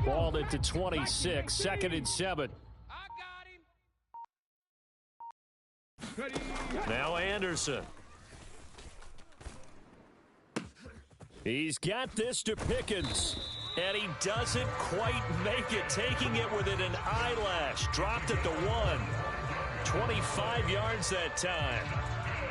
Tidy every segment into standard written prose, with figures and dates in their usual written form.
Balled it to 26, 2nd and 7. Now Anderson. He's got this to Pickens. And he doesn't quite make it, taking it within an eyelash. Dropped at the 1. 25 yards that time.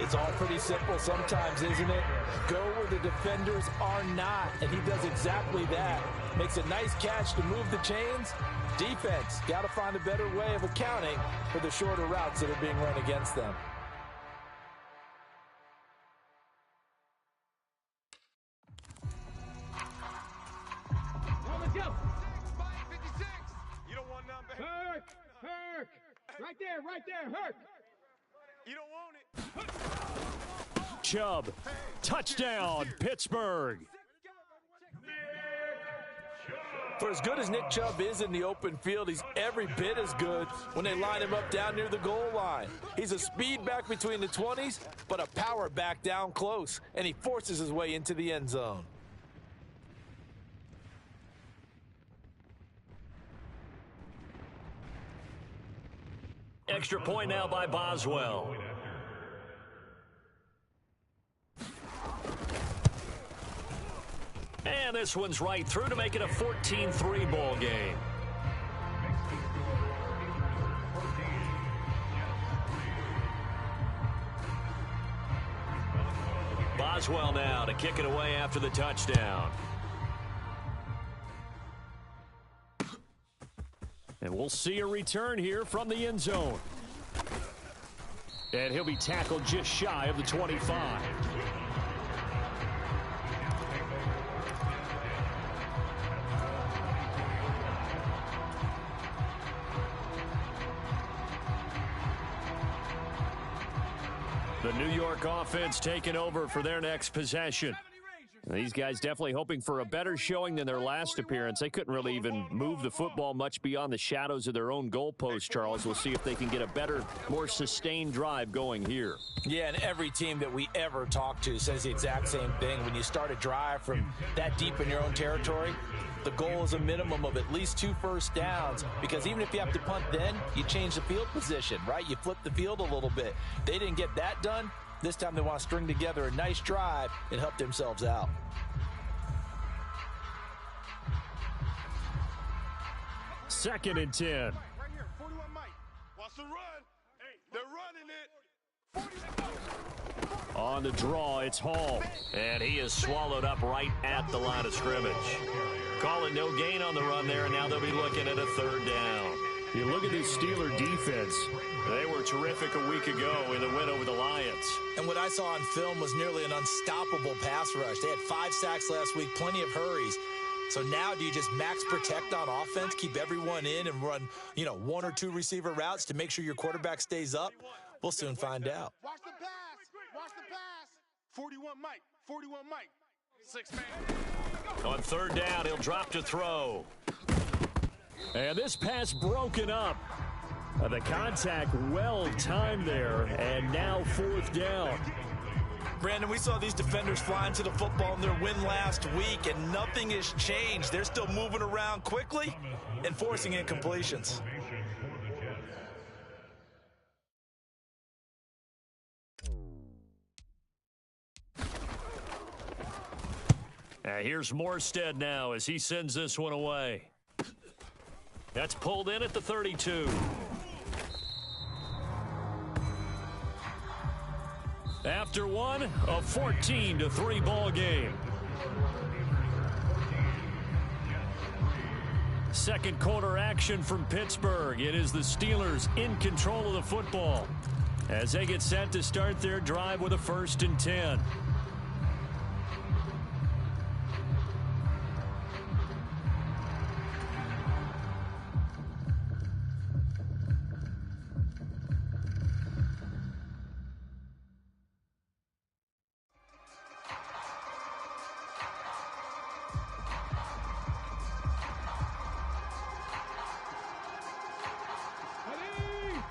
It's all pretty simple sometimes, isn't it? Go where the defenders are not, and he does exactly that. Makes a nice catch to move the chains. Defense, got to find a better way of accounting for the shorter routes that are being run against them. Right there, Hurk. You don't want it. Chubb, touchdown, Pittsburgh. For as good as Nick Chubb is in the open field, he's every bit as good when they line him up down near the goal line. He's a speed back between the 20s, but a power back down close, and he forces his way into the end zone. Extra point now by Boswell. And this one's right through to make it a 14-3 ball game. Boswell now to kick it away after the touchdown. And we'll see a return here from the end zone. And he'll be tackled just shy of the 25. The New York offense taking over for their next possession. These guys definitely hoping for a better showing than their last appearance. They couldn't really even move the football much beyond the shadows of their own goalpost, Charles. We'll see if they can get a better, more sustained drive going here. Yeah, and every team that we ever talk to says the exact same thing. When you start a drive from that deep in your own territory, the goal is a minimum of at least 2 first downs, because even if you have to punt then, you change the field position, right? You flip the field a little bit. They didn't get that done. This time they want to string together a nice drive and help themselves out. Second and 10. right here, 41 Mike. Watch the run. Hey, they're running it. On the draw, it's Hall. And he is swallowed up right at the line of scrimmage. Calling no gain on the run there, and now they'll be looking at a 3rd down. You look at this Steeler defense. They were terrific a week ago in the win over the Lions. And what I saw on film was nearly an unstoppable pass rush. They had 5 sacks last week, plenty of hurries. So now do you just max protect on offense, keep everyone in and run, 1 or 2 receiver routes to make sure your quarterback stays up? We'll soon find out. Watch the pass. Watch the pass. 41 Mike. 41 Mike. 6-man. On 3rd down, he'll drop to throw. And this pass broken up. The contact well timed there, and now 4th down. Brandon, we saw these defenders flying to the football in their win last week, and nothing has changed. They're still moving around quickly and forcing incompletions. Here's Morstead now as he sends this one away. That's pulled in at the 32. After one, a 14-3 ball game. Second quarter action from Pittsburgh. It is the Steelers in control of the football as they get set to start their drive with a 1st and 10.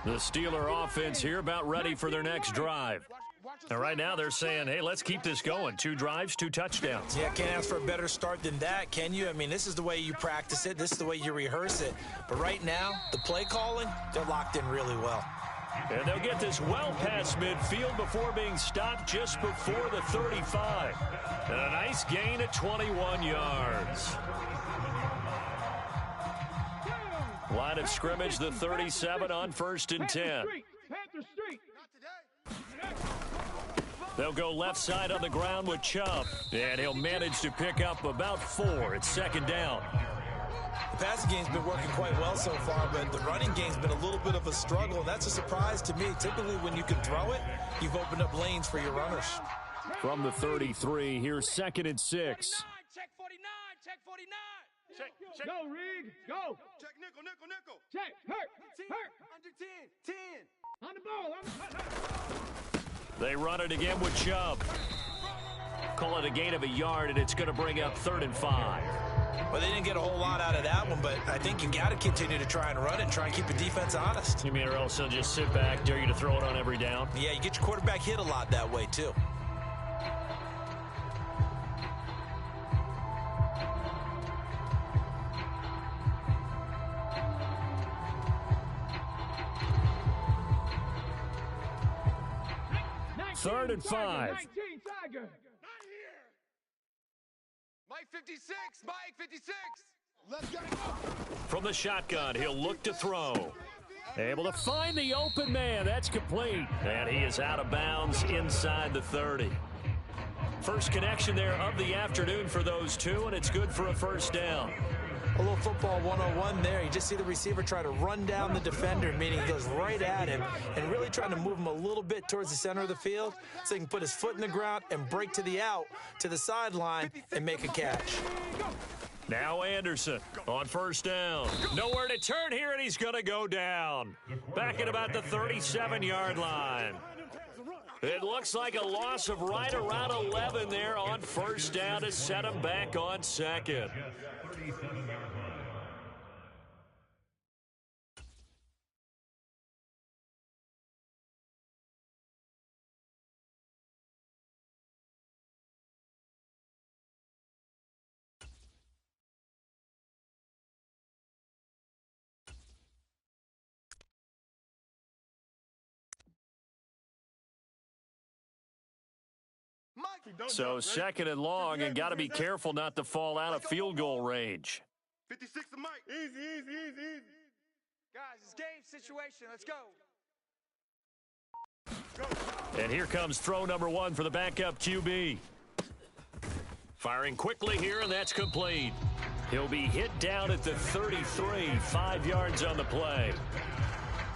The Steeler offense here about ready for their next drive. And right now they're saying, hey, let's keep this going. 2 drives, 2 touchdowns. Yeah, can't ask for a better start than that, can you? I mean, this is the way you practice it. This is the way you rehearse it. But right now, the play calling, they're locked in really well. And they'll get this well past midfield before being stopped just before the 35. And a nice gain of 21 yards. Line of scrimmage, the 37 on 1st and 10. They'll go left side on the ground with Chubb. And he'll manage to pick up about 4. It's 2nd down. The passing game's been working quite well so far, but the running game's been a little bit of a struggle, and that's a surprise to me. Typically, when you can throw it, you've opened up lanes for your runners. From the 33, here's 2nd and 6. Check 49, check 49. Check. Go, Rig, go. Check nickel. Check, hurt. Under 10. On the ball. They run it again with Chubb. Call it a gain of a yard, and it's going to bring up 3rd and 5. Well, they didn't get a whole lot out of that one, but I think you got to continue to try and run it and try and keep the defense honest. You mean or else they'll just sit back, dare you to throw it on every down? Yeah, you get your quarterback hit a lot that way, too. Third and 5. 19 Tiger. Not here. Mike 56. Mike 56. Let's go. From the shotgun, he'll look to throw. Able to find the open man. That's complete. And he is out of bounds inside the 30. First connection there of the afternoon for those two, and it's good for a 1st down. A little football 101 there. You just see the receiver try to run down the defender, meaning he goes right at him and really trying to move him a little bit towards the center of the field so he can put his foot in the ground and break to the out, to the sideline, and make a catch. Now Anderson on 1st down. Nowhere to turn here, and he's going to go down. Back at about the 37-yard line. It looks like a loss of right around 11 there on 1st down to set him back on 2nd. So 2nd and long, and got to be careful not to fall out of field goal range. 56 to Mike. Easy. Guys, it's game situation. Let's go. And here comes throw number 1 for the backup QB. Firing quickly here, and that's complete. He'll be hit down at the 33, 5 yards on the play.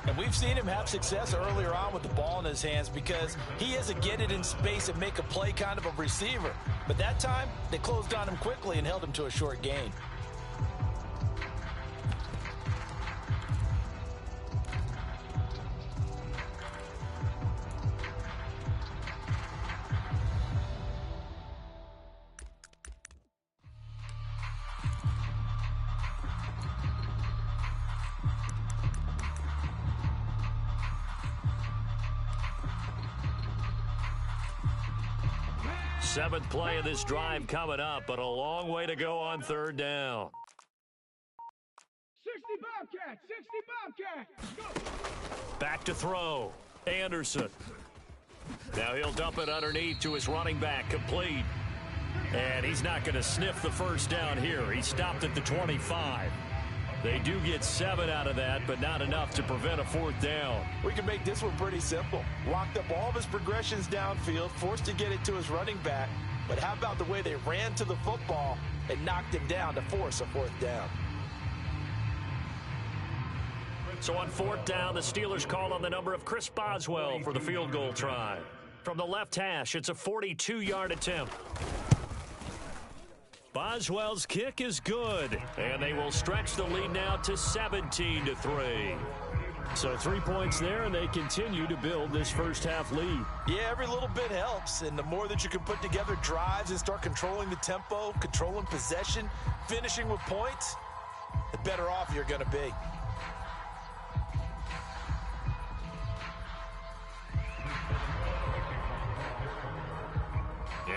And we've seen him have success earlier on with the ball in his hands because he is a get it in space and make a play kind of a receiver. But that time, they closed on him quickly and held him to a short gain. Seventh play of this drive coming up, but a long way to go on 3rd down. 60 Bobcat. Go. Back to throw. Anderson. Now he'll dump it underneath to his running back, complete. And he's not going to sniff the 1st down here. He stopped at the 25. They do get 7 out of that, but not enough to prevent a 4th down. We can make this one pretty simple. Locked up all of his progressions downfield, forced to get it to his running back. But how about the way they ran to the football and knocked him down to force a 4th down? So on 4th down, the Steelers call on the number of Chris Boswell for the field goal try. From the left hash, it's a 42-yard attempt. Boswell's kick is good, and they will stretch the lead now to 17-3. So 3 points there, and they continue to build this first half lead. Yeah, every little bit helps, and the more that you can put together drives and start controlling the tempo, controlling possession, finishing with points, the better off you're going to be.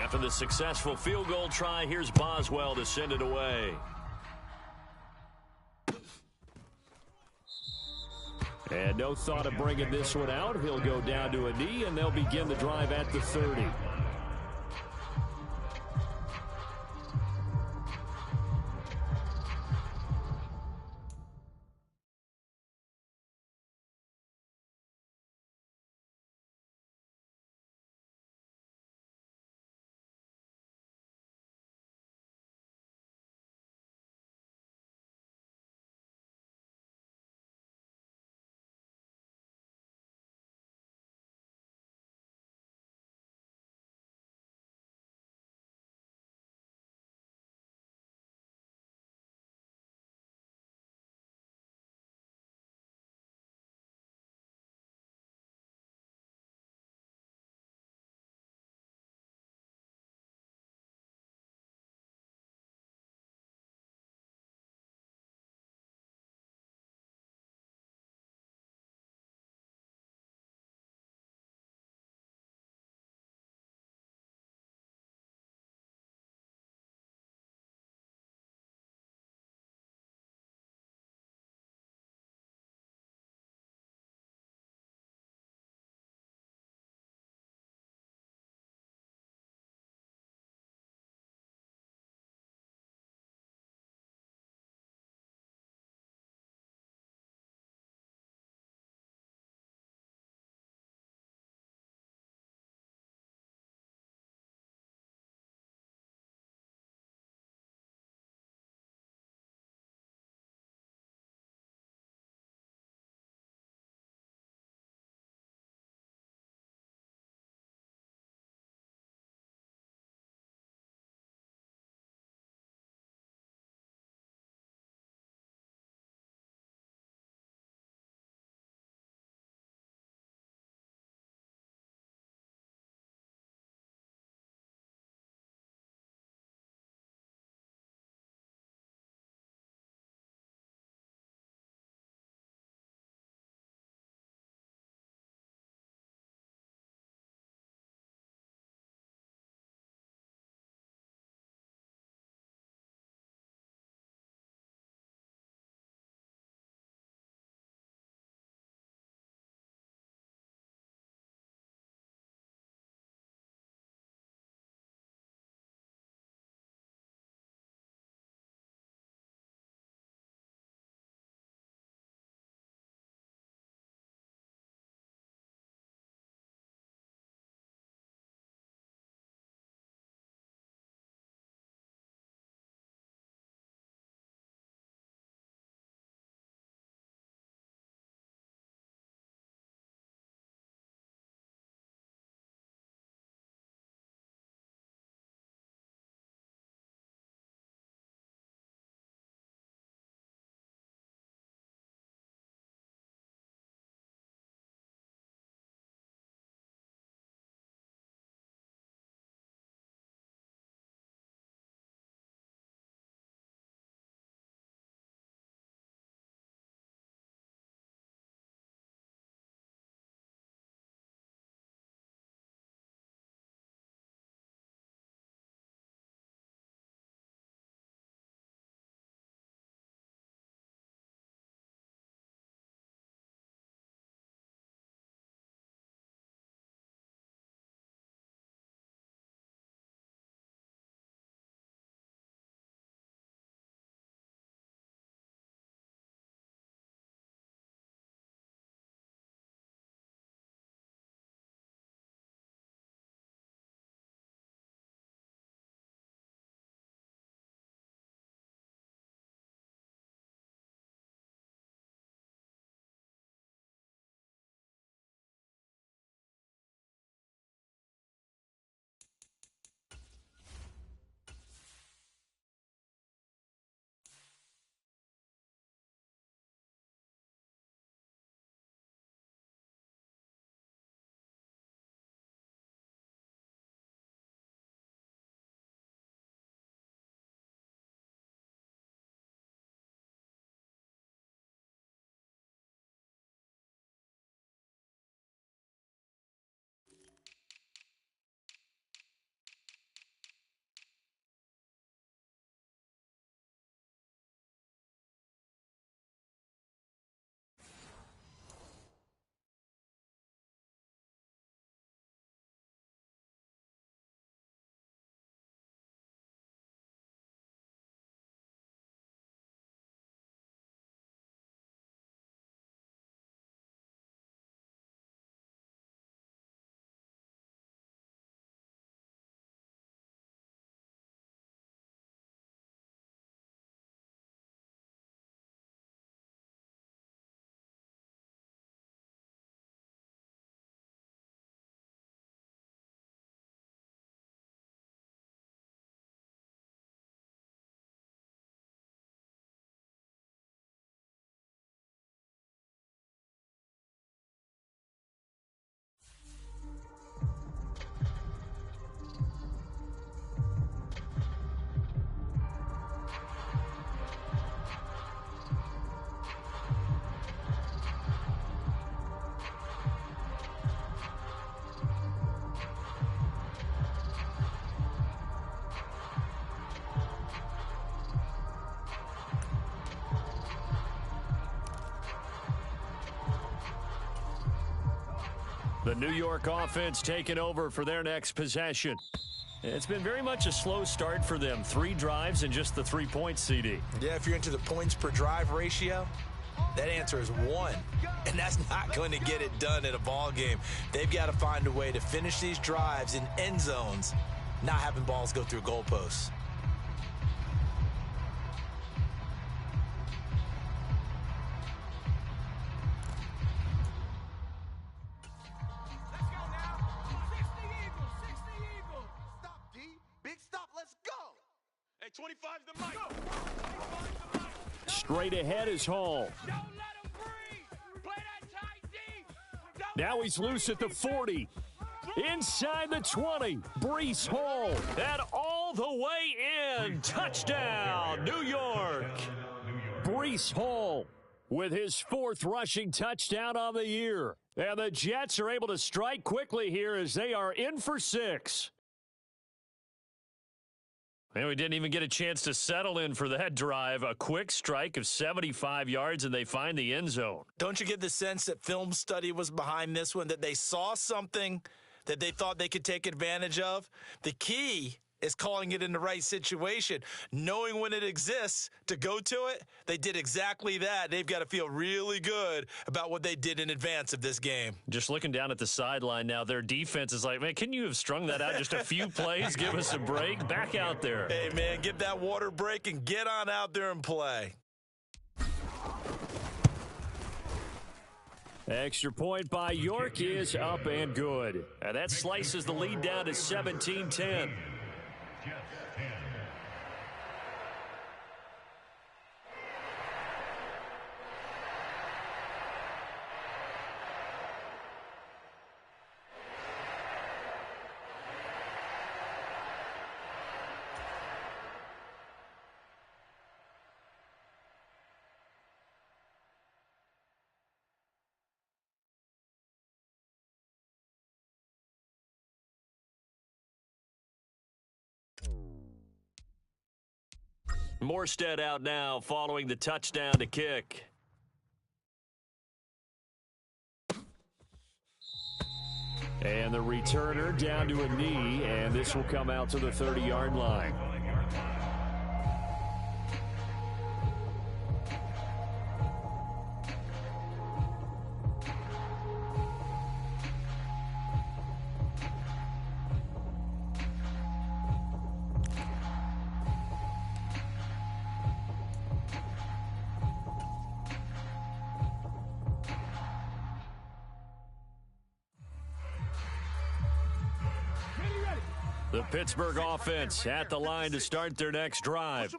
After the successful field goal try, here's Boswell to send it away. And no thought of bringing this one out. He'll go down to a knee, and they'll begin the drive at the 30. The New York offense taking over for their next possession. It's been very much a slow start for them. 3 drives and just the 3 points, CD. Yeah, if you're into the points per drive ratio, that answer is 1. And that's not going to get it done in a ball game. They've got to find a way to finish these drives in end zones, not having balls go through goalposts. Stop, D. Big stop. Let's go. Hey, 25's the mic. 25's the mic. Straight ahead is Hall. Don't let him breathe. Play that tight D. Now he's loose at the 40. Inside the 20. Breece Hall. And all the way in. Touchdown, New York. Breece Hall with his 4th rushing touchdown on the year. And the Jets are able to strike quickly here as they are in for 6. And we didn't even get a chance to settle in for that drive. A quick strike of 75 yards, and they find the end zone. Don't you get the sense that film study was behind this one, that they saw something that they thought they could take advantage of? The key is calling it in the right situation, knowing when it exists to go to it. They did exactly that. They've got to feel really good about what they did in advance of this game. Just looking down at the sideline now, their defense is like, man, can you have strung that out just a few plays? Give us a break. Back out there. Hey, man, get that water break and get on out there and play. Extra point by York is up and good. And that slices the lead down to 17-10. Morstead out now following the touchdown to kick. And the returner down to a knee, and this will come out to the 30-yard line. The Pittsburgh offense at the line to start their next drive.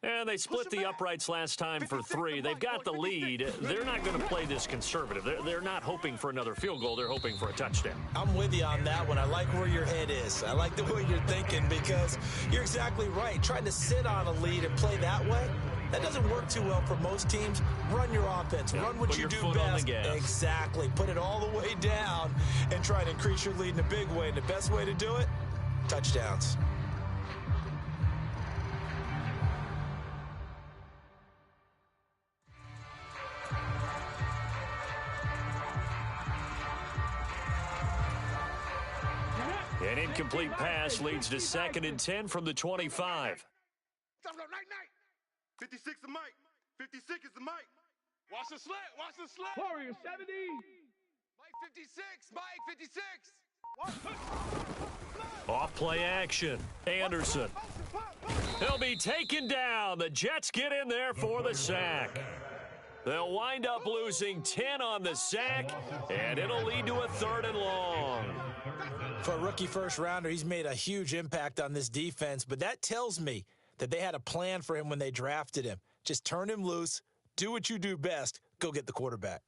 And they split the uprights last time for 3. They've got the lead. They're not going to play this conservative. They're not hoping for another field goal. They're hoping for a touchdown. I'm with you on that one. I like where your head is. I like the way you're thinking because you're exactly right. Trying to sit on a lead and play that way, that doesn't work too well for most teams. Run your offense. Run what you do best. Exactly. Put it all the way down and try to increase your lead in a big way. And the best way to do it, touchdowns. An incomplete pass leads to 2nd and 10 from the 25. Let's go, night. 56 the mic. 56 is the mic. Watch the slant. Watch the slant. Warrior 70. Mike 56. Mike 56. Off play action. Anderson. He'll be taken down. The Jets get in there for the sack. They'll wind up losing 10 on the sack, and it'll lead to a 3rd and long. For a rookie first rounder, he's made a huge impact on this defense, but that tells me that they had a plan for him when they drafted him. Just turn him loose, do what you do best, go get the quarterback.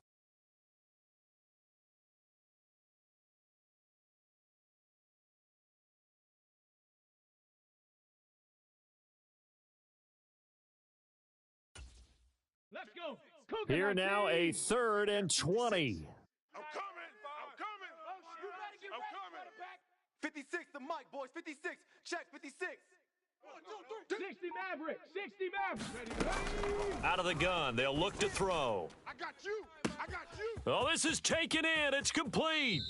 Let's go. Here now a 3rd and 20. I'm coming. 56 the mic, boys. 56. Check 56. 60 Maverick. 60 Maverick. Ready. Out of the gun. They'll look to throw. I got you. Oh, this is taken in. It's complete.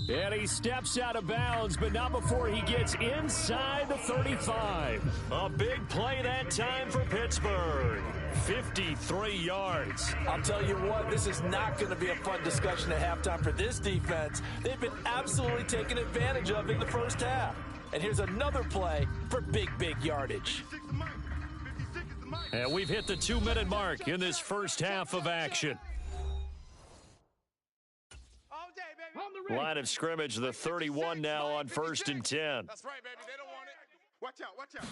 And he steps out of bounds, but not before he gets inside the 35. A big play that time for Pittsburgh. 53 yards. I'll tell you what, this is not going to be a fun discussion at halftime for this defense. They've been absolutely taken advantage of in the first half. And here's another play for big yardage. And we've hit the 2-minute mark in this first half of action. Line of scrimmage, the 31 now on 1st and 10. That's right, baby. They don't want it. Watch out, watch out.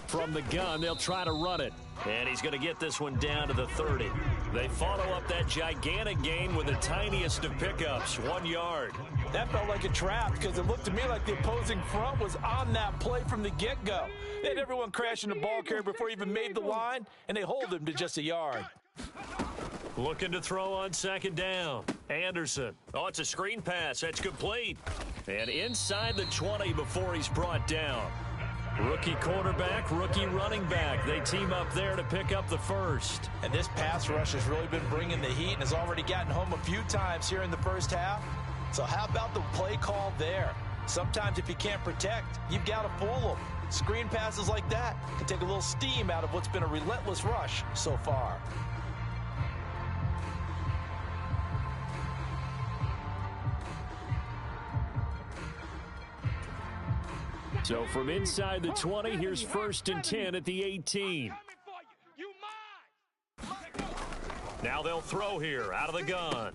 From the gun, they'll try to run it. And he's going to get this one down to the 30. They follow up that gigantic gain with the tiniest of pickups, 1 yard. That felt like a trap because it looked to me like the opposing front was on that play from the get-go. They had everyone crashing the ball carrier before he even made the line, and they hold him to just a yard. Looking to throw on 2nd down. Anderson. Oh, it's a screen pass. That's complete. And inside the 20 before he's brought down. Rookie quarterback, rookie running back. They team up there to pick up the first. And this pass rush has really been bringing the heat and has already gotten home a few times here in the first half. So how about the play call there? Sometimes if you can't protect, you've got to fool them. Screen passes like that can take a little steam out of what's been a relentless rush so far. So from inside the 20, here's 1st and 10 at the 18. Now they'll throw here out of the gun.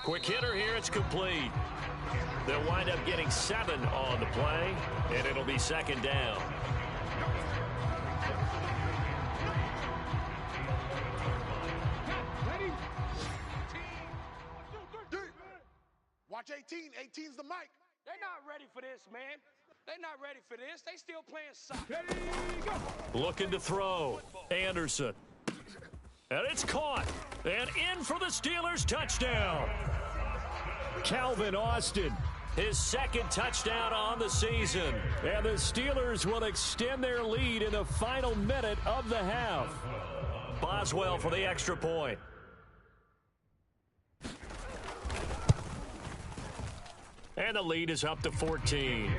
Quick hitter here, it's complete. They'll wind up getting 7 on the play, and it'll be 2nd down. Watch 18. 18's the mic. They're not ready for this, man. They're not ready for this. They still playing soccer. Looking to throw. Anderson. And it's caught. And in for the Steelers touchdown. Calvin Austin, his 2nd touchdown on the season. And the Steelers will extend their lead in the final minute of the half. Boswell for the extra point. And the lead is up to 14.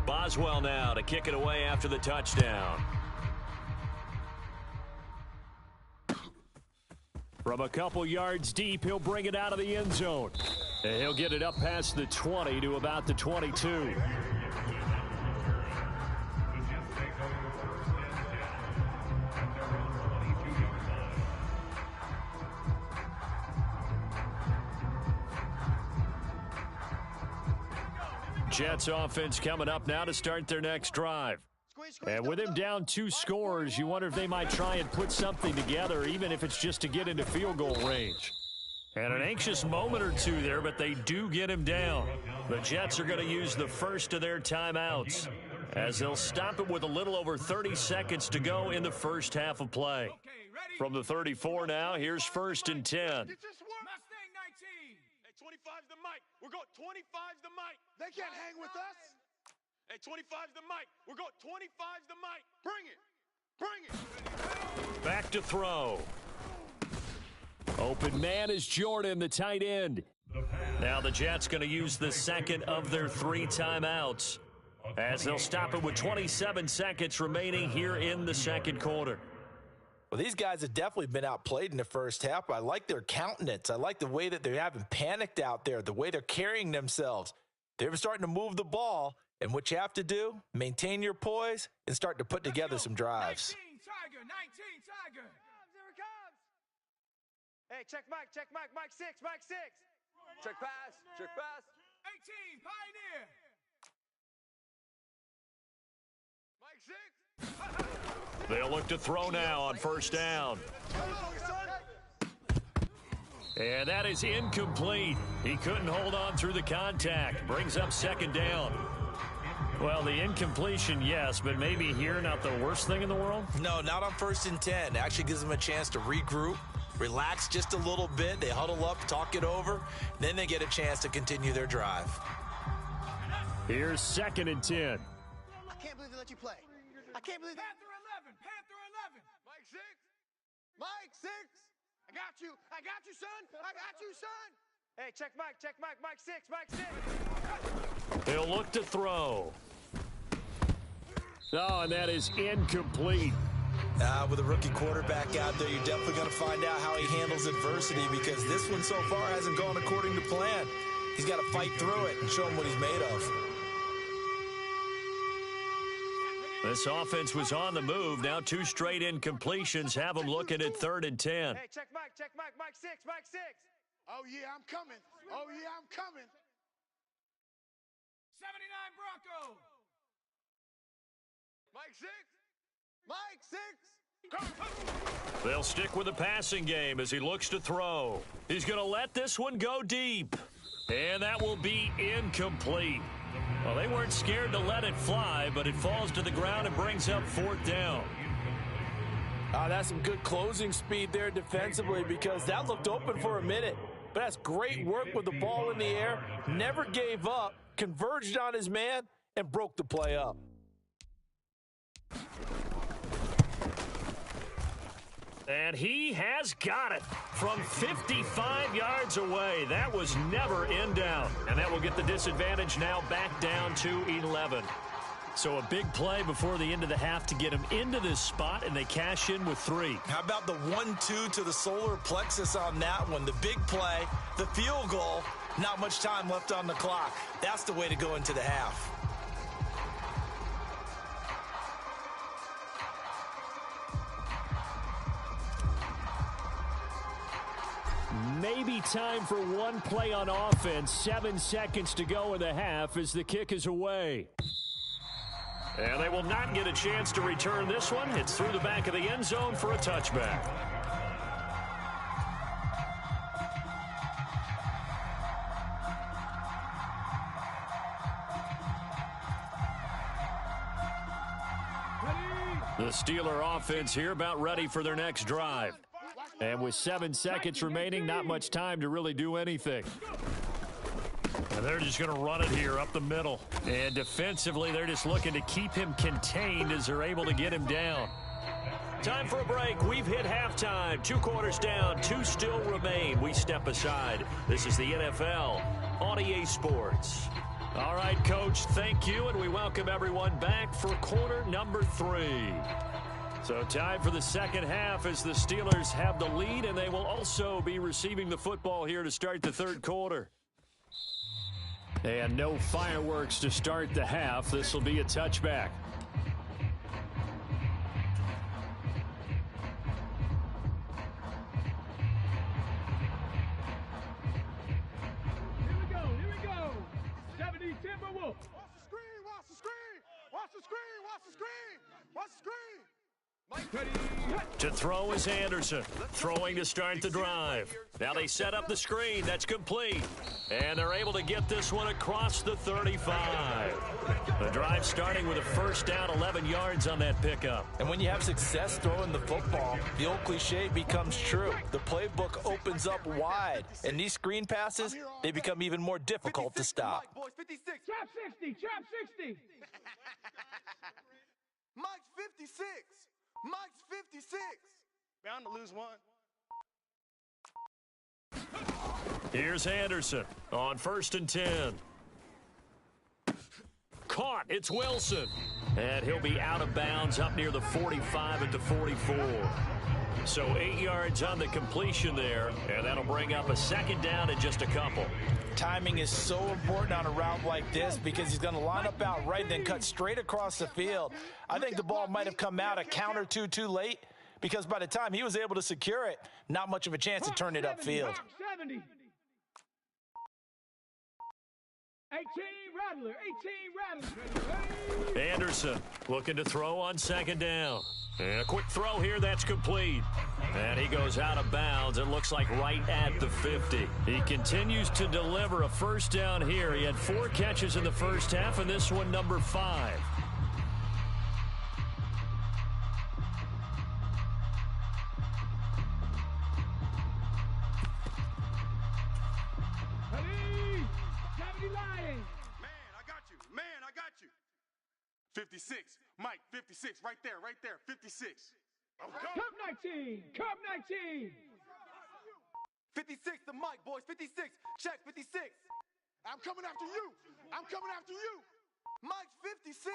Boswell now to kick it away after the touchdown. From a couple yards deep, he'll bring it out of the end zone. And he'll get it up past the 20 to about the 22. Jets offense coming up now to start their next drive. And with him down 2 scores, you wonder if they might try and put something together, even if it's just to get into field goal range. And an anxious moment or two there, but they do get him down. The Jets are going to use the first of their timeouts, as they'll stop it with a little over 30 seconds to go in the first half of play. From the 34 now, here's 1st and 10. Hey, 25's the mic. We're going 25's the mic. They can't hang with us. Hey, 25's the mic. We're going 25's the mic. Bring it. Bring it. Back to throw. Open man is Jordan, the tight end. Now the Jets going to use the 2nd of their 3 timeouts, as they'll stop it with 27 seconds remaining here in the 2nd quarter. Well, these guys have definitely been outplayed in the first half. I like their countenance. I like the way that they haven't panicked out there, the way they're carrying themselves. They're starting to move the ball, and what you have to do, maintain your poise and start to put together some drives. 19 Tiger, 19 Tiger. Here it comes. Hey, check Mike, Mike 6, Mike 6. Check pass, 18 Pioneer. Mike 6. They'll look to throw now on 1st down. And that is incomplete. He couldn't hold on through the contact. Brings up 2nd down. Well, the incompletion, yes, but maybe here not the worst thing in the world? No, not on 1st and 10. Actually gives them a chance to regroup, relax just a little bit. They huddle up, talk it over. Then they get a chance to continue their drive. Here's 2nd and 10. I can't believe they let you play. I can't believe that. Panther 11. Mike 6. Mike 6. I got you, son. I got you, son. Hey, check Mike. Mike 6. Mike 6. He'll look to throw. Oh, and that is incomplete. With a rookie quarterback out there, you're definitely going to find out how he handles adversity, because this one so far hasn't gone according to plan. He's got to fight through it and show him what he's made of. This offense was on the move. Now 2 straight incompletions have them looking at 3rd and 10. Hey, check Mike. Mike 6. Mike 6. Oh, yeah, I'm coming. Oh, yeah, I'm coming. 79 Broncos. Mike 6. Mike 6. They'll stick with the passing game as he looks to throw. He's going to let this one go deep. And that will be incomplete. Well, they weren't scared to let it fly, but it falls to the ground and brings up 4th down. That's some good closing speed there defensively, because that looked open for a minute. But that's great work with the ball in the air. Never gave up, converged on his man, and broke the play up. And he has got it from 55 yards away. That was never in down. And that will get the disadvantage now back down to 11. So a big play before the end of the half to get him into this spot, and they cash in with 3. How about the 1-2 to the solar plexus on that one? The big play, the field goal, not much time left on the clock. That's the way to go into the half. Maybe time for one play on offense. 7 seconds to go in the half as the kick is away. And they will not get a chance to return this one. It's through the back of the end zone for a touchback. The Steeler offense here about ready for their next drive. And with 7 seconds remaining, not much time to really do anything. And they're just going to run it here up the middle. And defensively, they're just looking to keep him contained as they're able to get him down. Time for a break. We've hit halftime. 2 quarters down, 2 still remain. We step aside. This is the NFL on EA Sports. All right, Coach, thank you, and we welcome everyone back for quarter number 3. So time for the second half as the Steelers have the lead, and they will also be receiving the football here to start the third quarter. And no fireworks to start the half. This will be a touchback. Here we go. 70 Timberwolves. Watch the screen. To throw is Anderson. Throwing to start the drive. Now they set up the screen. That's complete. And they're able to get this one across the 35. The drive starting with a first down, 11 yards on that pickup. And when you have success throwing the football, the old cliche becomes true. The playbook opens up wide. And these screen passes, they become even more difficult to stop. Trap 60. Mike's 56. Mike's 56. Bound to lose one. Here's Anderson on 1st and 10. Caught. It's Wilson. And he'll be out of bounds up near the 45 at the 44. So 8 yards on the completion there, and that'll bring up a second down and just a couple. Timing is so important on a route like this because he's going to line up out right, then cut straight across the field. I think the ball might have come out a count or two too late because by the time he was able to secure it, not much of a chance to turn it upfield. 70. 18 Rattler. Anderson looking to throw on second down. And a quick throw here, that's complete. And he goes out of bounds. It looks like right at the 50. He continues to deliver a first down here. He had 4 catches in the first half, and this one number 5. Man, I got you. 56. Mike, 56. Right there. 56. Cup 19! Cup 19! 56 to Mike, boys. 56. Check 56. I'm coming after you. Mike's 56.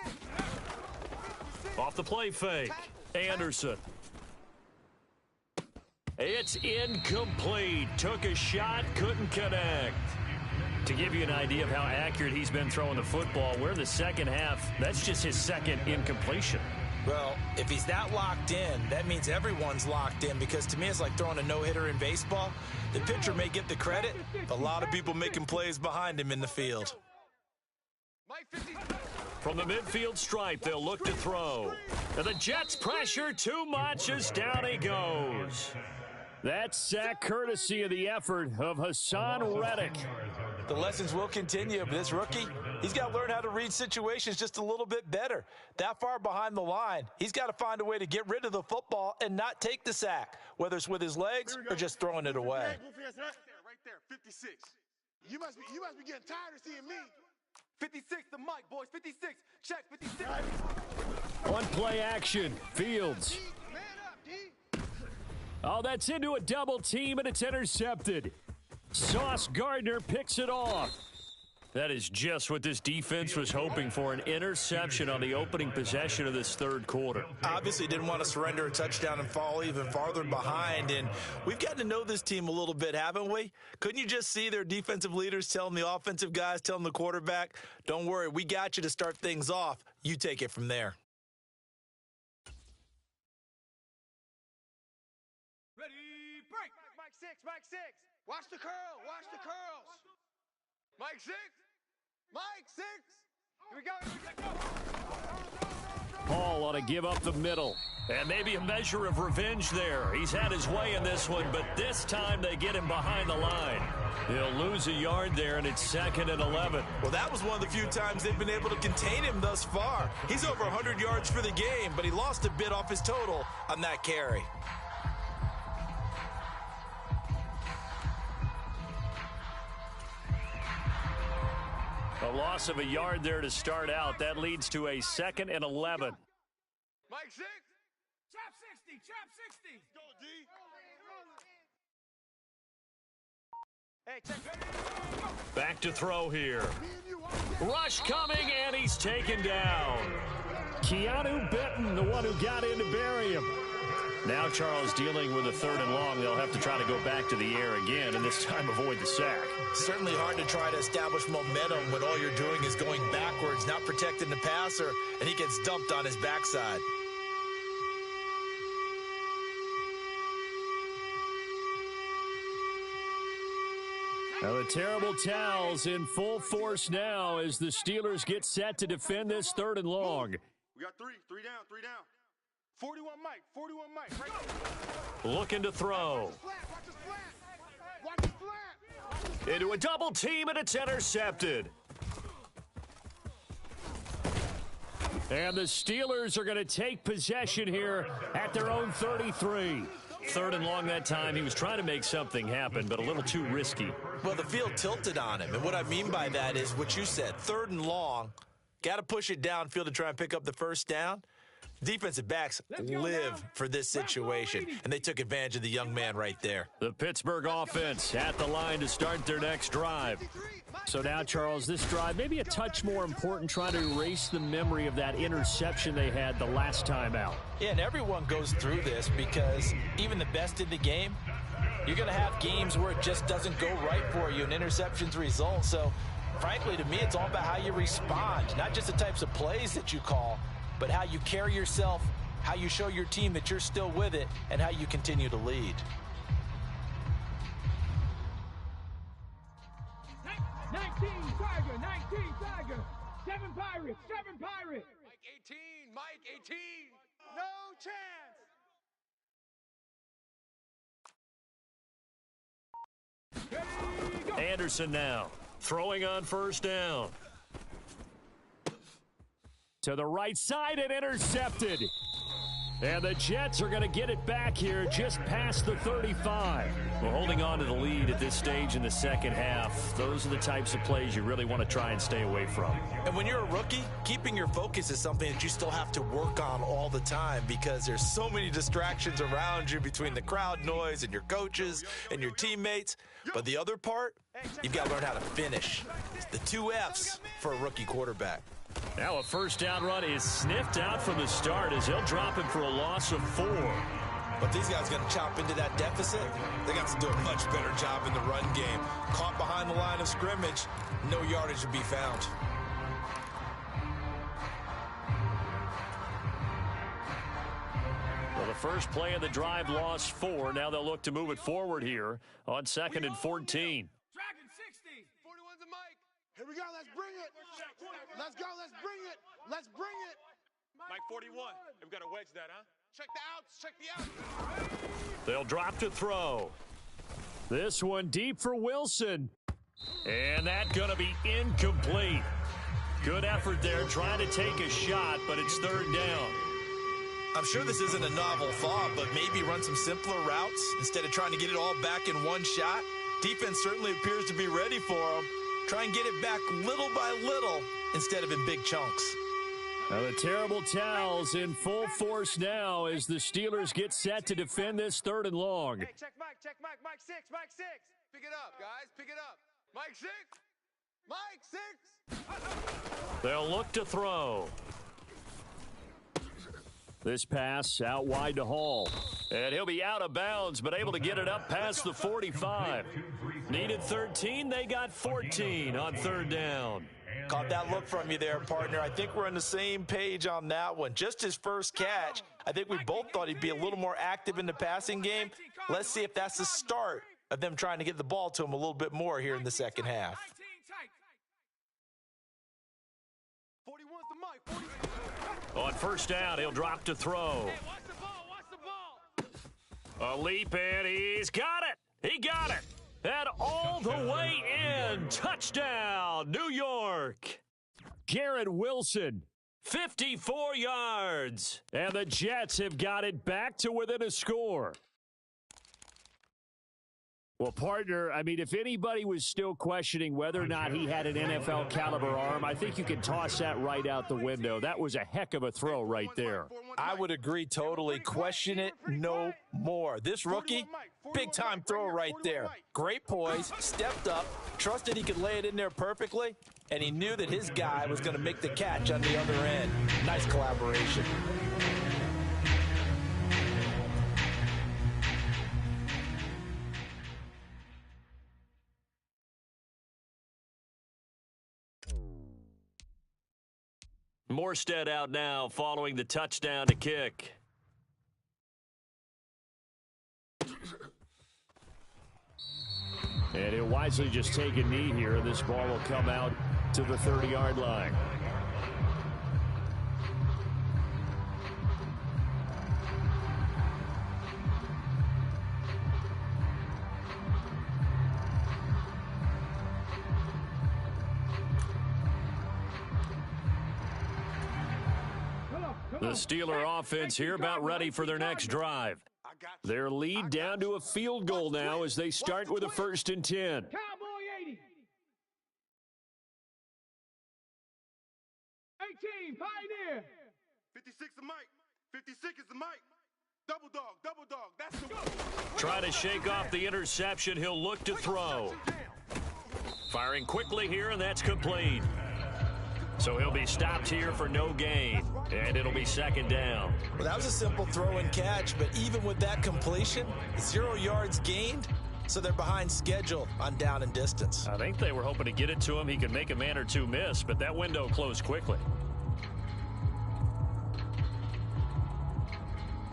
56. Off the play fake. Anderson. It's incomplete. Took a shot, couldn't connect. To give you an idea of how accurate he's been throwing the football, we're in the second half. That's just his second incompletion. Well, if he's that locked in, that means everyone's locked in, because to me it's like throwing a no-hitter in baseball. The pitcher may get the credit, but a lot of people making plays behind him in the field. From the midfield stripe, they'll look to throw. And the Jets pressure too much as down he goes. That sack courtesy of the effort of Hassan Reddick. The lessons will continue, but this rookie, he's got to learn how to read situations just a little bit better. That far behind the line, he's got to find a way to get rid of the football and not take the sack, whether it's with his legs or just throwing it away. Right there. 56. You must be getting tired of seeing me. 56 to Mike, boys. 56. Check 56. On play action, Fields. Man up, D. Oh, that's into a double team, and it's intercepted. Sauce Gardner picks it off. That is just what this defense was hoping for, an interception on the opening possession of this third quarter. Obviously didn't want to surrender a touchdown and fall even farther behind, and we've gotten to know this team a little bit, haven't we? Couldn't you just see their defensive leaders telling the offensive guys, telling the quarterback, don't worry, we got you to start things off. You take it from there. Ready, break. Mike 6. Watch the curls. Mike 6. Here we go. Paul ought to give up the middle. And maybe a measure of revenge there. He's had his way in this one, but this time they get him behind the line. He'll lose a yard there, and it's 2nd and 11. Well, that was one of the few times they've been able to contain him thus far. He's over 100 yards for the game, but he lost a bit off his total on that carry. A loss of a yard there to start out. That leads to a 2nd and 11. Mike 6. Trap 60! Go, D. Hey, check. Back to throw here. Rush coming, and he's taken down. Keanu Benton, the one who got in to bury him. Now Charles dealing with a 3rd and long. They'll have to try to go back to the air again, and this time avoid the sack. Certainly hard to try to establish momentum when all you're doing is going backwards, not protecting the passer, and he gets dumped on his backside. Now the terrible towels in full force now as the Steelers get set to defend this 3rd and long. We got 3 down. 41 Mike. Right there. Looking to throw. Watch his flat. Into a double team, and it's intercepted. And the Steelers are going to take possession here at their own 33. 3rd and long that time. He was trying to make something happen, but a little too risky. Well, the field tilted on him, and what I mean by that is what you said, 3rd and long, got to push it downfield to try and pick up the first down. Defensive backs live for this situation, and they took advantage of the young man right there. The Pittsburgh offense at the line to start their next drive. So now, Charles, this drive maybe a touch more important, trying to erase the memory of that interception they had the last time out. Yeah, and everyone goes through this because even the best in the game, you're going to have games where it just doesn't go right for you, and interceptions result. So, frankly, to me, it's all about how you respond, not just the types of plays that you call, but how you carry yourself, how you show your team that you're still with it, and how you continue to lead. 19 Tiger! 7 Pirates! Mike 18. No chance. Anderson now throwing on first down. To the right side and intercepted. And the Jets are going to get it back here just past the 35. Well, holding on to the lead at this stage in the second half, those are the types of plays you really want to try and stay away from. And when you're a rookie, keeping your focus is something that you still have to work on all the time because there's so many distractions around you between the crowd noise and your coaches and your teammates. But the other part, you've got to learn how to finish. It's the 2 F's for a rookie quarterback. Now a first down run is sniffed out from the start as he'll drop him for a loss of 4. But these guys going to chop into that deficit. They got to do a much better job in the run game. Caught behind the line of scrimmage, no yardage to be found. Well, the first play of the drive lost 4. Now they'll look to move it forward here on 2nd and 14. Dragon 60. 41's a mic. Here we go. Let's bring it. Let's go. Let's bring it. Let's bring it. Mike 41. We've got to wedge that, huh? Check the outs. Check the outs. They'll drop to throw. This one deep for Wilson. And that's going to be incomplete. Good effort there trying to take a shot, but it's 3rd down. I'm sure this isn't a novel thought, but maybe run some simpler routes instead of trying to get it all back in one shot. Defense certainly appears to be ready for him. Try and get it back little by little instead of in big chunks. Now the terrible towels in full force now as the Steelers get set to defend this 3rd and long. Hey, check Mike. Check Mike. Mike 6. Mike 6. Pick it up, guys. Pick it up. Mike 6. Mike 6. They'll look to throw. This pass out wide to Hall. And he'll be out of bounds, but able to get it up past the 45. Needed 13, they got 14 on 3rd down. Caught that look from you there, partner. I think we're on the same page on that one. Just his first catch. I think we both thought he'd be a little more active in the passing game. Let's see if that's the start of them trying to get the ball to him a little bit more here in the second half. 41's the mic. 40. On first down, he'll drop to throw. Hey, watch the ball. Watch the ball. A leap, and he's got it. He got it. And all the way in. Touchdown, New York. Garrett Wilson, 54 yards. And the Jets have got it back to within a score. Well, partner, I mean, if anybody was still questioning whether or not he had an NFL caliber arm, I think you can toss that right out the window. That was a heck of a throw right there. I would agree totally. Question it no more. This rookie, big-time throw right there. Great poise, stepped up, trusted he could lay it in there perfectly, and he knew that his guy was going to make the catch on the other end. Nice collaboration. Morstead out now following the touchdown to kick. And he'll wisely just take a knee here. This ball will come out to the 30-yard line. The Steeler offense here about ready for their next drive. Their lead down to a field goal now as they start with a 1st and 10. Cowboy 80. 18, Pioneer. 56 the mic. 56 is the mic. Double dog. That's the one. Try to shake off the interception. He'll look to throw. Firing quickly here, and that's complete. So he'll be stopped here for no gain, and it'll be 2nd down. Well, that was a simple throw and catch, but even with that completion, 0 yards gained, so they're behind schedule on down and distance. I think they were hoping to get it to him. He could make a man or two miss, but that window closed quickly.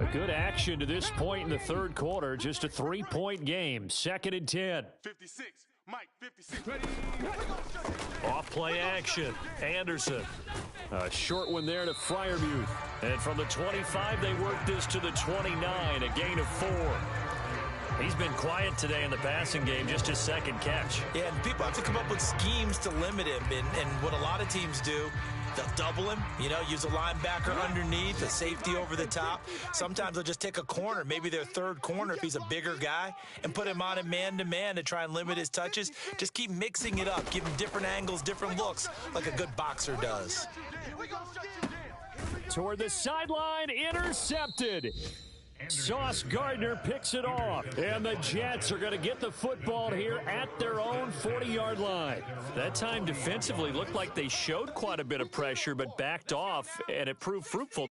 A good action to this point in the 3rd quarter. Just a 3-point game. 2nd and 10. 56. Mike, 56. Off play action. Anderson. A short one there to Freiermuth. And from the 25, they work this to the 29, a gain of 4. He's been quiet today in the passing game, just his second catch. Yeah, and people have to come up with schemes to limit him. And what a lot of teams do, they'll double him, use a linebacker underneath, a safety over the top. Sometimes they'll just take a corner, maybe their third corner if he's a bigger guy, and put him on a man-to-man to try and limit his touches. Just keep mixing it up, give him different angles, different looks, like a good boxer does. Toward the sideline, intercepted. Sauce Gardner picks it off, and the Jets are going to get the football here at their own 40-yard line. That time defensively looked like they showed quite a bit of pressure but backed off, and it proved fruitful.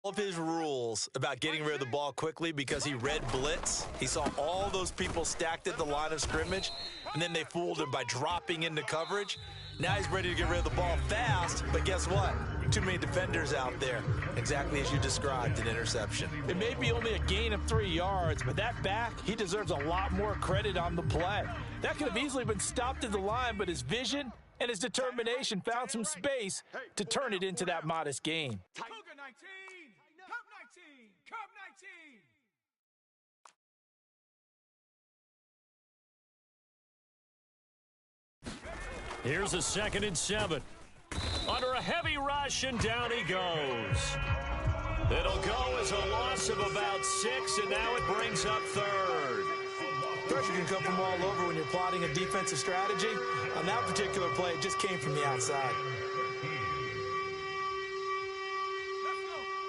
All of his rules about getting rid of the ball quickly because he read blitz. He saw all those people stacked at the line of scrimmage, and then they fooled him by dropping into coverage. Now he's ready to get rid of the ball fast, but guess what? Too many defenders out there. Exactly as you described, an interception. It may be only a gain of 3 yards, but that back, he deserves a lot more credit on the play. That could have easily been stopped at the line, but his vision and his determination found some space to turn it into that modest gain. Cougar 19, Cub 19, Cub 19. Here's a 2nd and 7. Under a heavy rush, and down he goes. It'll go as a loss of about 6, and now it brings up 3rd. Pressure can come from all over when you're plotting a defensive strategy. On that particular play, it just came from the outside.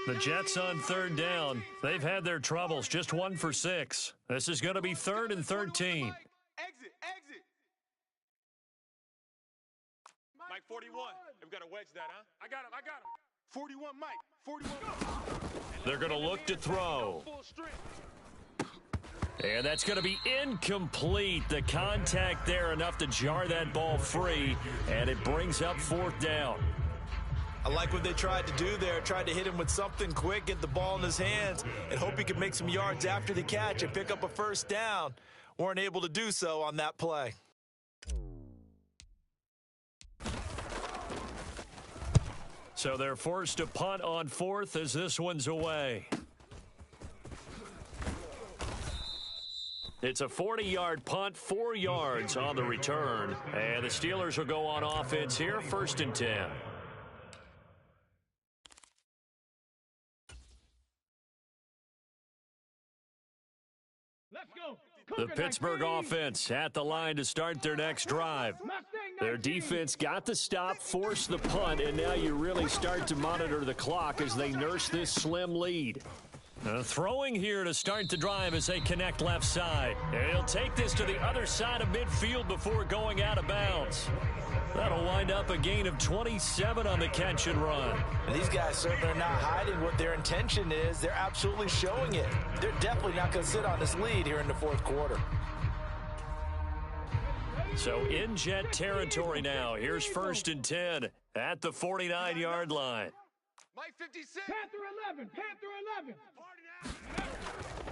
The Jets on 3rd down. They've had their troubles, just 1 for 6. This is going to be 3rd and 13. Exit. Mike, 41. We've got to wedge that, huh? I got him. 41, Mike. 41. They're going to look to throw. And that's going to be incomplete. The contact there enough to jar that ball free, and it brings up 4th down. I like what they tried to do there. Tried to hit him with something quick, get the ball in his hands, and hope he could make some yards after the catch and pick up a 1st down. Weren't able to do so on that play. So they're forced to punt on 4th as this one's away. It's a 40-yard punt, 4 yards on the return. And the Steelers will go on offense here, 1st and 10. Let's go. The Pittsburgh offense at the line to start their next drive. Their defense got the stop, forced the punt, and now you really start to monitor the clock as they nurse this slim lead. Throwing here to start the drive as they connect left side. And he'll take this to the other side of midfield before going out of bounds. That'll wind up a gain of 27 on the catch and run. And these guys certainly are not hiding what their intention is. They're absolutely showing it. They're definitely not going to sit on this lead here in the 4th quarter. So in Jet territory now. Here's 1st and 10 at the 49-yard line. Mike, 56. Panther 11.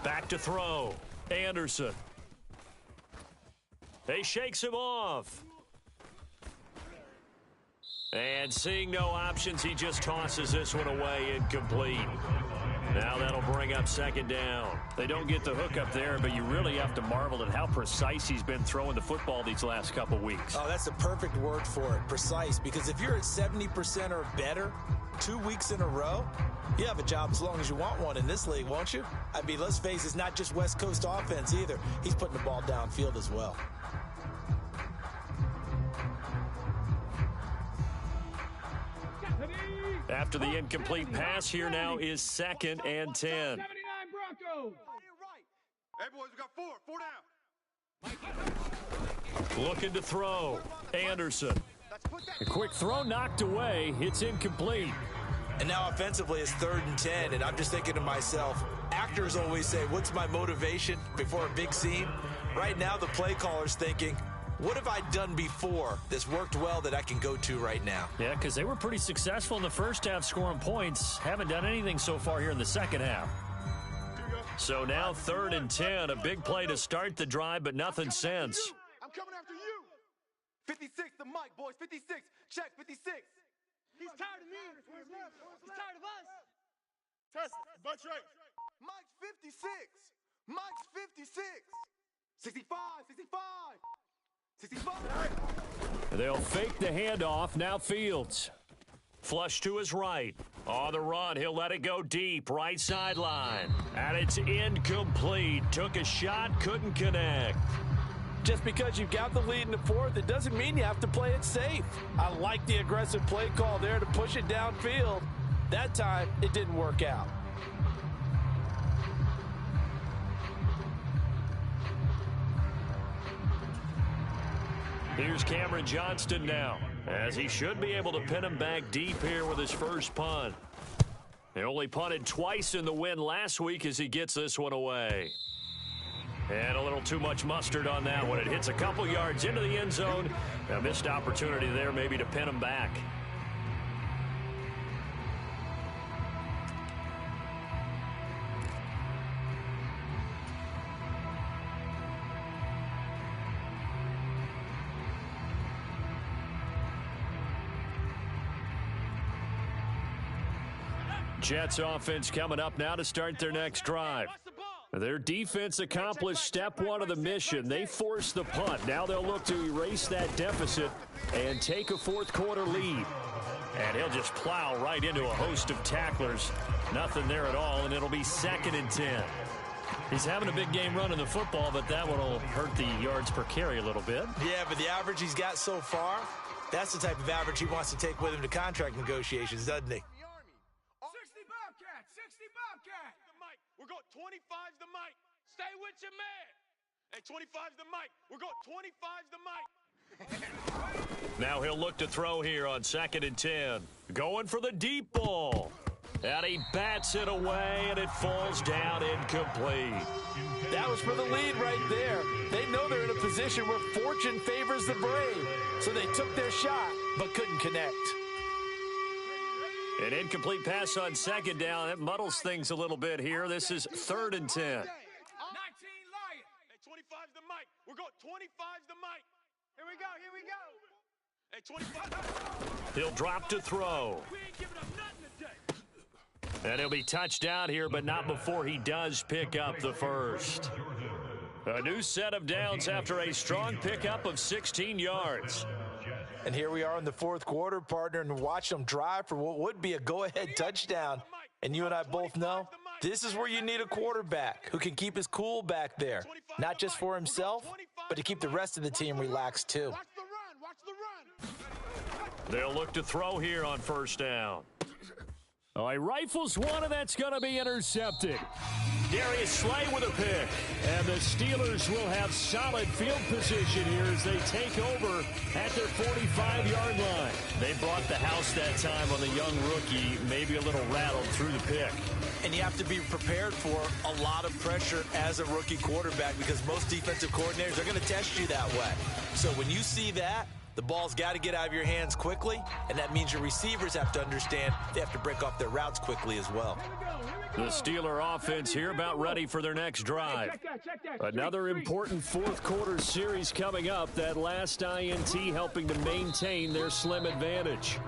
Back to throw. Anderson. He shakes him off. And seeing no options, he just tosses this one away incomplete. Now that'll bring up 2nd down. They don't get the hook up there, but you really have to marvel at how precise he's been throwing the football these last couple weeks. Oh, that's the perfect word for it, precise. Because if you're at 70% or better 2 weeks in a row, you have a job as long as you want one in this league, won't you? I mean, let's face it, it's not just West Coast offense either. He's putting the ball downfield as well. After the incomplete pass, here now is 2nd and 10. 79 Broncos. Hey, boys, we got 4 down. Looking to throw. Anderson. A quick throw knocked away. It's incomplete. And now offensively it's 3rd and 10, and I'm just thinking to myself, actors always say, what's my motivation before a big scene? Right now the play caller's thinking, what have I done before that's worked well that I can go to right now? Yeah, because they were pretty successful in the first half scoring points. Haven't done anything so far here in the second half. So now 3rd and 10, a big play to start the drive, but nothing since. I'm coming after you. 56, the mic, boys. 56. Check, 56. He's tired of me. He's tired of us. Test it. Butt right. Mike's 56. Mike's 56. 65, 65. 65. They'll fake the handoff. Now Fields. Flush to his right. On the run, he'll let it go deep. Right sideline. And it's incomplete. Took a shot, couldn't connect. Just because you've got the lead in the 4th, it doesn't mean you have to play it safe. I like the aggressive play call there to push it downfield. That time, it didn't work out. Here's Cameron Johnston now, as he should be able to pin him back deep here with his first punt. He only punted twice in the win last week as he gets this one away. And a little too much mustard on that one. It hits a couple yards into the end zone. A missed opportunity there maybe to pin him back. Jets offense coming up now to start their next drive. Their defense accomplished step 1 of the mission. They forced the punt. Now they'll look to erase that deficit and take a 4th quarter lead. And he'll just plow right into a host of tacklers. Nothing there at all, and it'll be 2nd and 10. He's having a big game running the football, but that one will hurt the yards per carry a little bit. Yeah, but the average he's got so far, that's the type of average he wants to take with him to contract negotiations, doesn't he? We're going 25's the mic. Stay with your man. Hey, 25's the mic. We're going 25's the mic. Now he'll look to throw here on 2nd and 10. Going for the deep ball. And he bats it away, and it falls down incomplete. That was for the lead right there. They know they're in a position where fortune favors the brave. So they took their shot, but couldn't connect. An incomplete pass on 2nd down. That muddles things a little bit here. This is 3rd and 10. 19 Lion. Hey, 25's the mic. We're going 25's the mic. Here we go, here we go. Hey, 25. He'll drop to throw. We ain't giving up nothing today. And he'll be touched down here, but not before he does pick up the first. A new set of downs after a strong pickup of 16 yards. And here we are in the 4th quarter, partner, and watch them drive for what would be a go-ahead touchdown. And you and I both know this is where you need a quarterback who can keep his cool back there, not just for himself, but to keep the rest of the team relaxed too. Watch the run. Watch the run. They'll look to throw here on 1st down. Oh, he rifles one, and that's going to be intercepted. Darius Slay with a pick. And the Steelers will have solid field position here as they take over at their 45-yard line. They brought the house that time on the young rookie, maybe a little rattled through the pick. And you have to be prepared for a lot of pressure as a rookie quarterback because most defensive coordinators are going to test you that way. So when you see that, the ball's got to get out of your hands quickly, and that means your receivers have to understand they have to break off their routes quickly as well. The Steeler offense here about ready for their next drive. Another important 4th quarter series coming up. That last INT helping to maintain their slim advantage.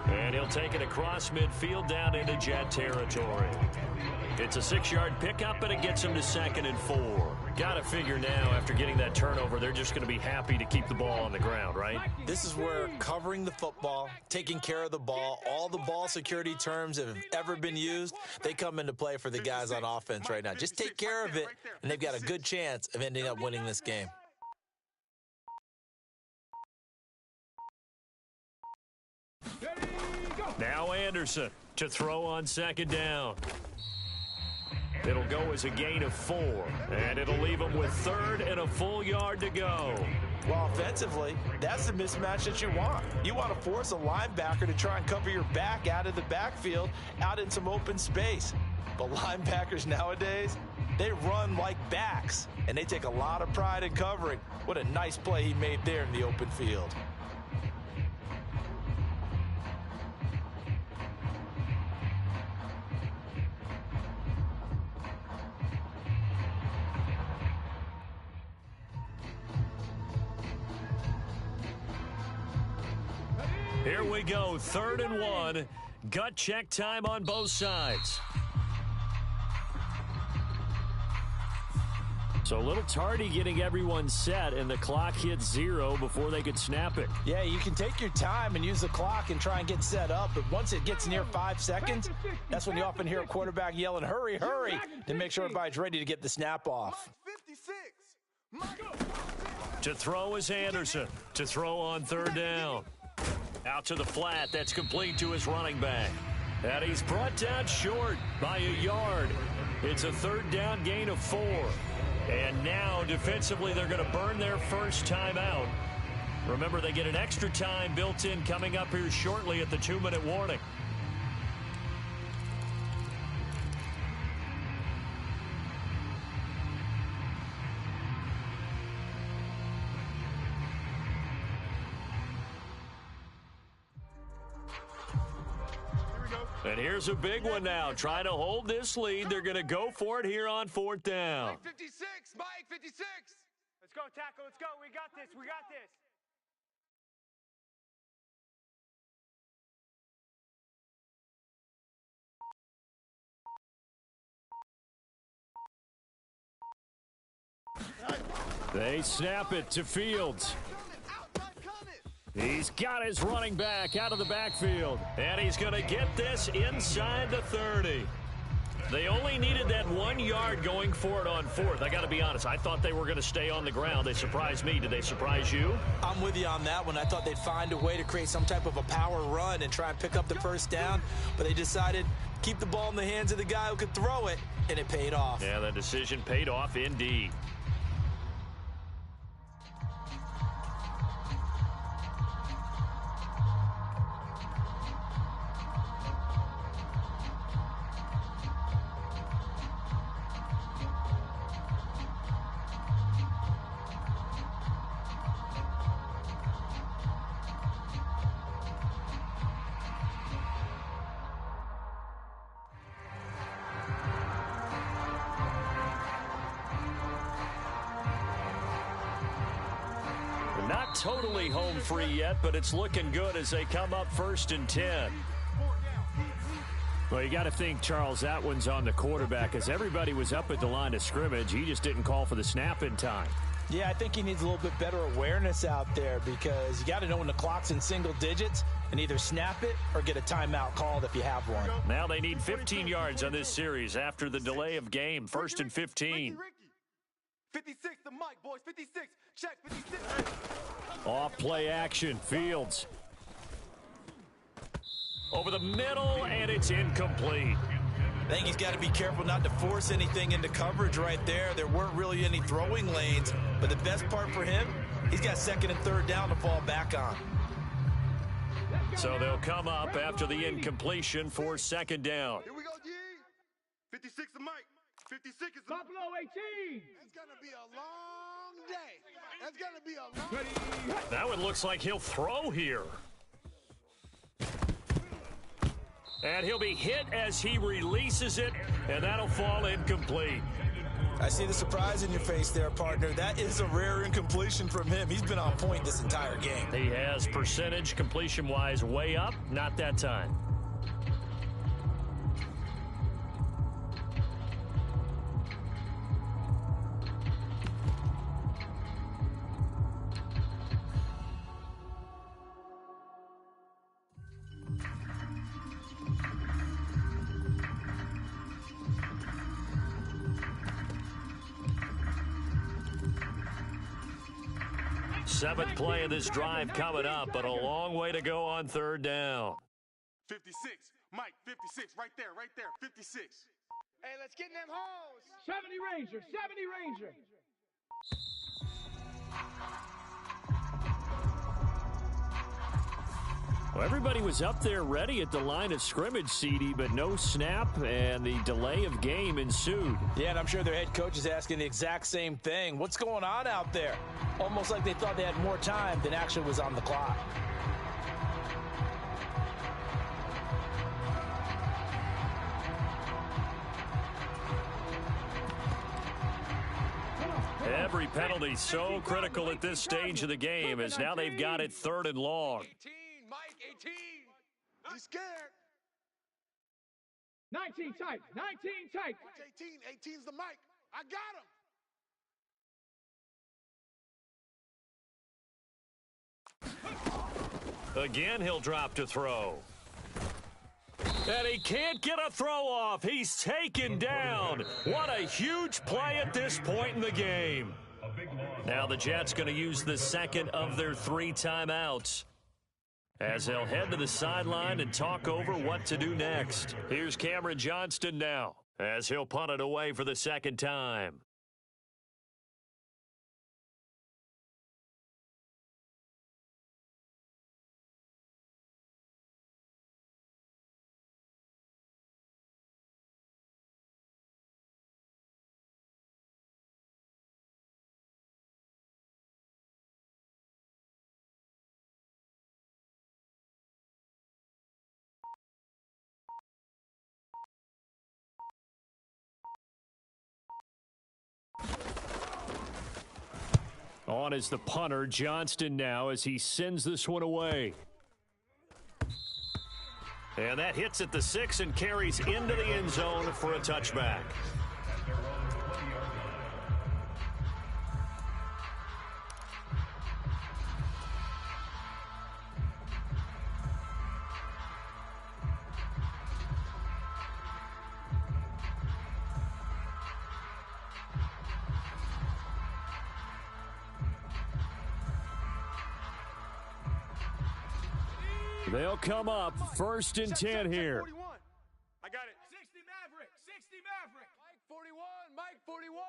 And he'll take it across midfield down into Jet territory. It's a 6-yard pickup, and it gets him to 2nd and 4. Got to figure now, after getting that turnover, they're just going to be happy to keep the ball on the ground, right? This is where covering the football, taking care of the ball, all the ball security terms that have ever been used, they come into play for the guys on offense right now. Just take care of it, and they've got a good chance of ending up winning this game. Now Anderson to throw on 2nd down. It'll go as a gain of 4, and it'll leave him with 3rd and a full yard to go. Well, offensively, that's the mismatch that you want. You want to force a linebacker to try and cover your back out of the backfield, out in some open space. But linebackers nowadays, they run like backs, and they take a lot of pride in covering. What a nice play he made there in the open field. Here we go, 3rd and 1. Gut check time on both sides. So a little tardy getting everyone set, and the clock hits 0 before they could snap it. Yeah, you can take your time and use the clock and try and get set up, but once it gets near 5 seconds, that's when you often hear a quarterback yelling, hurry, hurry, to make sure everybody's ready to get the snap off. To throw is Anderson. To throw on 3rd down. Out to the flat. That's complete to his running back. And he's brought down short by a yard. It's a 3rd down gain of 4. And now, defensively, they're going to burn their first time out. Remember, they get an extra time built in coming up here shortly at the 2-minute warning. And here's a big one now. Trying to hold this lead. They're going to go for it here on 4th down. Mike 56, Mike 56. Let's go, tackle. Let's go. We got this. We got this. They snap it to Fields. He's got his running back out of the backfield. And he's going to get this inside the 30. They only needed that 1 yard going for it on 4th. I got to be honest, I thought they were going to stay on the ground. They surprised me. Did they surprise you? I'm with you on that one. I thought they'd find a way to create some type of a power run and try and pick up the first down, but they decided keep the ball in the hands of the guy who could throw it, and it paid off. Yeah, that decision paid off indeed. Not totally home free yet, but it's looking good as they come up 1st and 10. Well, you got to think, Charles, that one's on the quarterback, as everybody was up at the line of scrimmage. He just didn't call for the snap in time. Yeah, I think he needs a little bit better awareness out there, because you got to know when the clock's in single digits and either snap it or get a timeout called if you have one. Now they need 15 yards on this series after the delay of game. 1st and 15. 56 the mic, boys. 56. Check 56. Off play action. Fields. Over the middle, and it's incomplete. I think he's got to be careful not to force anything into coverage right there. There weren't really any throwing lanes, but the best part for him, he's got 2nd and 3rd down to fall back on. So they'll come up after the incompletion for 2nd down. Here we go, G. 56 the mic. 56 is the Buffalo 18. It's going to be a long day. It's going to be a long That one looks like he'll throw here. And he'll be hit as he releases it, and that'll fall incomplete. I see the surprise in your face there, partner. That is a rare incompletion from him. He's been on point this entire game. He has percentage completion-wise way up, not that time. Seventh play of this drive coming up, but a long way to go on 3rd down. 56. Mike, 56. Right there, 56. Hey, let's get in them holes. 70 Ranger, 70 Ranger. Well, everybody was up there ready at the line of scrimmage, CD, but no snap, and the delay of game ensued. Yeah, and I'm sure their head coach is asking the exact same thing. What's going on out there? Almost like they thought they had more time than actually was on the clock. Every penalty so critical at this stage of the game, as now they've got it 3rd and long. 18, Mike 18. He's scared. 19 tight. 19 tight. Watch 18. 18's the mic. I got him. Again, he'll drop to throw. And he can't get a throw off. He's taken down. What a huge play at this point in the game. Now the Jets going to use the second of their 3 timeouts, as they'll head to the sideline and talk over what to do next. Here's Cameron Johnston now, as he'll punt it away for the second time. On is the punter, Johnston now, as he sends this one away. And that hits at the 6 and carries into the end zone for a touchback. They'll come up 1st and 10 here. 41. I got it. 60 Maverick. 60 Maverick. Mike 41. Mike 41.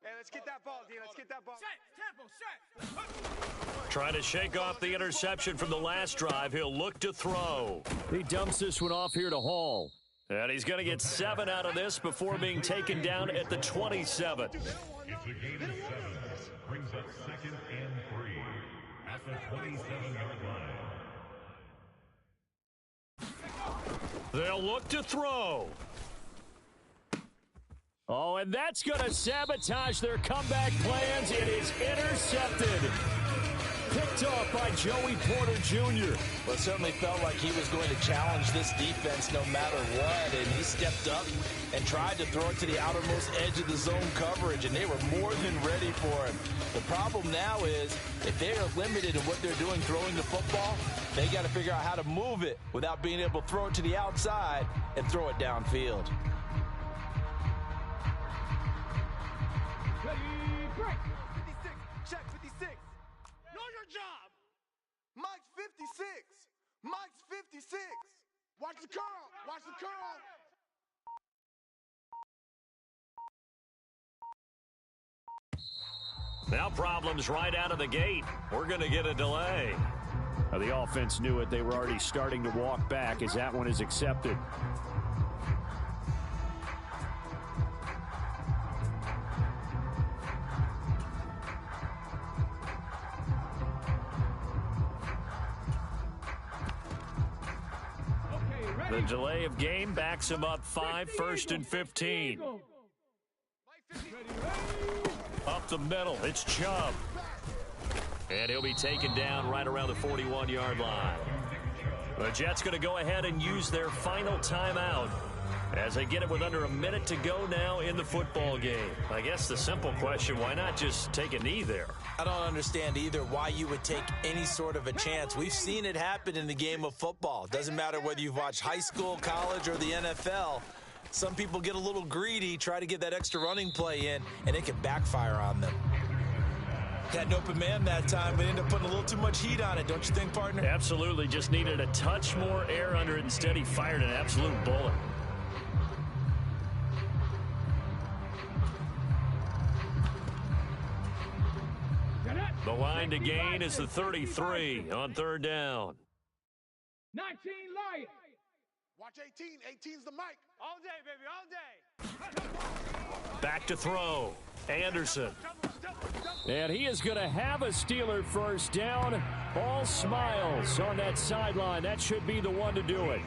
Hey, let's get that ball, D. Let's get that ball. Set. Tempo. Set. Trying to shake off the interception from the last drive. He'll look to throw. He dumps this one off here to Hall. And he's going to get 7 out of this before being taken down at the 27. It's a gain of 7. Brings up 2nd and 3 at the 27-yard line. They'll look to throw. Oh, and that's going to sabotage their comeback plans. It is intercepted. Picked off by Joey Porter Jr. Well, it certainly felt like he was going to challenge this defense no matter what, and he stepped up and tried to throw it to the outermost edge of the zone coverage, and they were more than ready for him. The problem now is, if they are limited in what they're doing throwing the football, they got to figure out how to move it without being able to throw it to the outside and throw it downfield. Ready, break. 56. Check 56. Know your job. Mike's 56. Mike's 56. Watch the curl. Watch the curl. Now problems right out of the gate. We're going to get a delay. The offense knew it. They were already starting to walk back as that one is accepted. The delay of game backs him up 5, 1st and 15. Up the middle, it's Chubb. And he'll be taken down right around the 41-yard line. The Jets going to go ahead and use their final timeout as they get it with under a minute to go now in the football game. I guess the simple question, why not just take a knee there? I don't understand either why you would take any sort of a chance. We've seen it happen in the game of football. Doesn't matter whether you've watched high school, college, or the NFL. Some people get a little greedy, try to get that extra running play in, and it can backfire on them. Had an open man that time, but ended up putting a little too much heat on it, don't you think, partner? Absolutely. Just needed a touch more air under it. Instead, he fired an absolute bullet. The line to gain is the 33 on 3rd down. 19 Lion. Watch 18. 18's the mic. All day, baby. All day. Back to throw. Anderson. And he is going to have a Steeler first down. All smiles on that sideline. That should be the one to do it.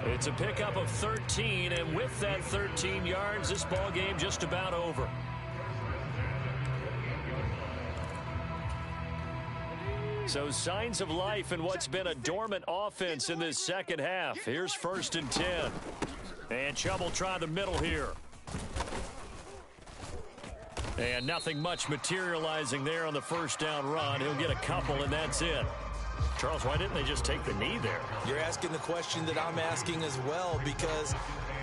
It's a pickup of 13, and with that 13 yards, this ball game just about over. So signs of life in what's been a dormant offense in this second half. Here's 1st and 10. And Chubb will try the middle here. And nothing much materializing there on the first down run. He'll get a couple, and that's it. Charles, why didn't they just take the knee there? You're asking the question that I'm asking as well, because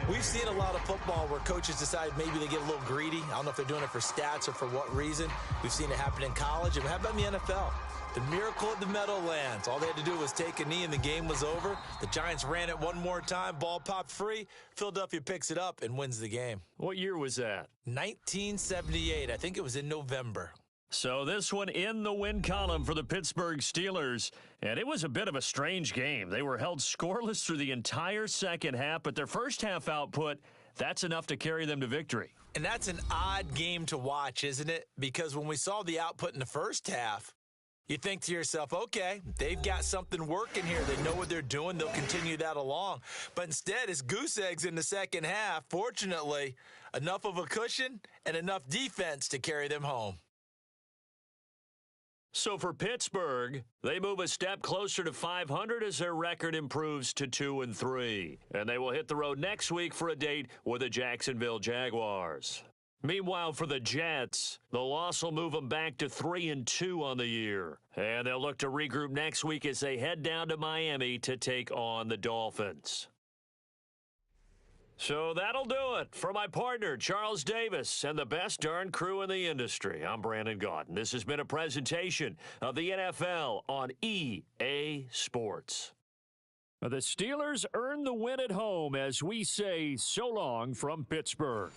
we've seen a lot of football where coaches decide maybe they get a little greedy. I don't know if they're doing it for stats or for what reason. We've seen it happen in college. And how about in the NFL? The miracle at the Meadowlands. All they had to do was take a knee and the game was over. The Giants ran it one more time. Ball popped free. Philadelphia picks it up and wins the game. What year was that? 1978. I think it was in November. So this one in the win column for the Pittsburgh Steelers. And it was a bit of a strange game. They were held scoreless through the entire second half, but their first half output, that's enough to carry them to victory. And that's an odd game to watch, isn't it? Because when we saw the output in the first half, you think to yourself, okay, they've got something working here. They know what they're doing. They'll continue that along. But instead, it's goose eggs in the second half. Fortunately, enough of a cushion and enough defense to carry them home. So for Pittsburgh, they move a step closer to 500 as their record improves to 2-3. And they will hit the road next week for a date with the Jacksonville Jaguars. Meanwhile, for the Jets, the loss will move them back to 3-2 on the year. And they'll look to regroup next week as they head down to Miami to take on the Dolphins. So that'll do it for my partner, Charles Davis, and the best darn crew in the industry. I'm Brandon Gaudin. This has been a presentation of the NFL on EA Sports. The Steelers earn the win at home as we say so long from Pittsburgh.